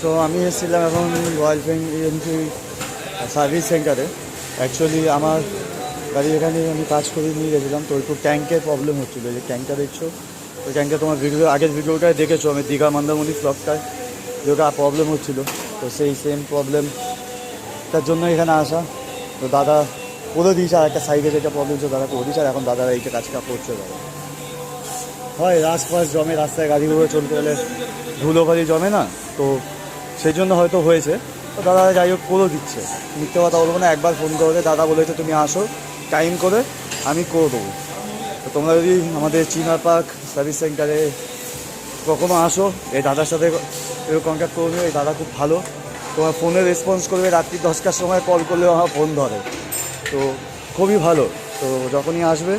So আমি এসেছিলাম এখন রয়্যাল এনফিল্ড সার্ভিস সেন্টারে। অ্যাকচুয়ালি আমার গাড়ি এখানে আমি কাজ করে নিয়ে গেছিলাম, তো একটু ট্যাঙ্কের প্রবলেম হচ্ছিলো। যে ট্যাঙ্কটা দেখছো, ওই ট্যাঙ্কে তোমার ভিডিও আগের ভিডিওটায় দেখেছো, আমি দীঘা মন্দারমণি ব্লগটায় যেটা প্রবলেম হচ্ছিলো, তো সেই সেম প্রবলেমটার জন্য এখানে আসা। তো দাদা করে দিয়েছে, আর একটা সাইডে যেটা প্রবলেম ছিল দাদা করে দিয়েছে, আর এখন দাদারা এইটা কাজটা করছে। দাদা হয় রাস্তায় জমে, রাস্তায় গাড়িগুলো চলতে গেলে ধুলো বালি জমে না, তো সেই জন্য হয়তো হয়েছে। তো দাদা যাই হোক করে দিচ্ছে, মিথ্যে কথা বলবো না। একবার ফোন করে দাদা বলেছে তুমি আসো টাইম করে, আমি করে দেবো। তো তোমরা যদি আমাদের চিনার পার্ক সার্ভিস সেন্টারে কখনো আসো, এই দাদার সাথে কন্ট্যাক্ট করবে। এই দাদা খুব ভালো, তোমার ফোনে রেসপন্স করবে। রাত্রি 10টার সময় কল করলেও আমার ফোন ধরে, তো খুবই ভালো। তো যখনই আসবে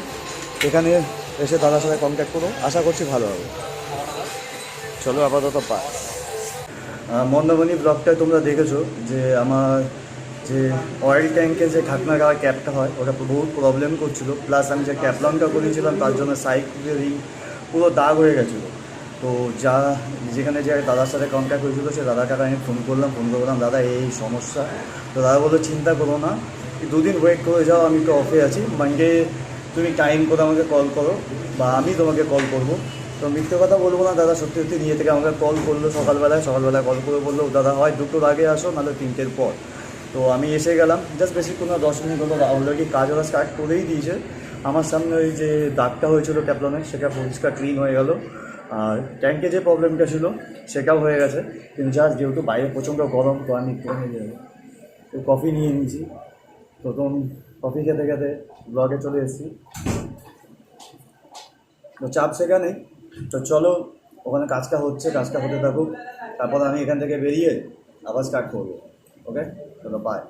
এখানে এসে দাদার সাথে কন্ট্যাক্ট করো, আশা করছি ভালো হবে। চলো আপাতত পাস। মন্দারমণি ব্লগটায় তোমরা দেখেছো যে আমার যে অয়েল ট্যাঙ্কে যে ঢাকনা গাওয়ার ক্যাপটা হয়, ওটা বহুত প্রবলেম করছিল। প্লাস আমি যে ক্যাপলনটা করেছিলাম তার জন্য সাইড রিং পুরো দাগ হয়ে গেছিলো। তো যেখানে যে দাদার সাথে কন্ট্যাক্ট হয়েছিলো, সে দাদাটাকে আমি ফোন করলাম দাদা এই সমস্যা। তো দাদা বললো চিন্তা করো না, 2 দিন ওয়েট করে যাও, আমি একটু অফে আছি, মানডে তুমি টাইম করে আমাকে কল করো বা আমি তোমাকে কল করবো। তো মিথ্যে কথা বলবো না, দাদা সত্যি সত্যি নিজে থেকে আমাকে কল করলো সকালবেলায় কল করে বললো দাদা হয় 2টোর আগে আসো, নাহলে 3টের পর। তো আমি এসে গেলাম, জাস্ট বেশিক্ষণ না, 10 মিনিট হলো। অলরেডি কাজ ওরা স্টার্ট করেই দিয়েছে। আমার সামনে ওই যে দাগটা হয়েছিল ক্যাপলনে, সেটা পরিষ্কার ক্লিন হয়ে গেল। আর ট্যাঙ্কে যে প্রবলেমটা ছিল সেটাও হয়ে গেছে। কিন্তু জাস্ট যেহেতু বাইরে প্রচণ্ড গরম, তো আমি একটু কফি নিয়ে নিয়েছি। তো তখন কফি খেতে খেতে ব্লগে চলে এসেছি। তো চাপ সেখানেই। তো চলো, ওখানে কাজটা হচ্ছে, কাজটা হতে থাকুক, তারপর আমি এখান থেকে বেরিয়ে আবার স্টার্ট করবো। ওকে, চলো বাই।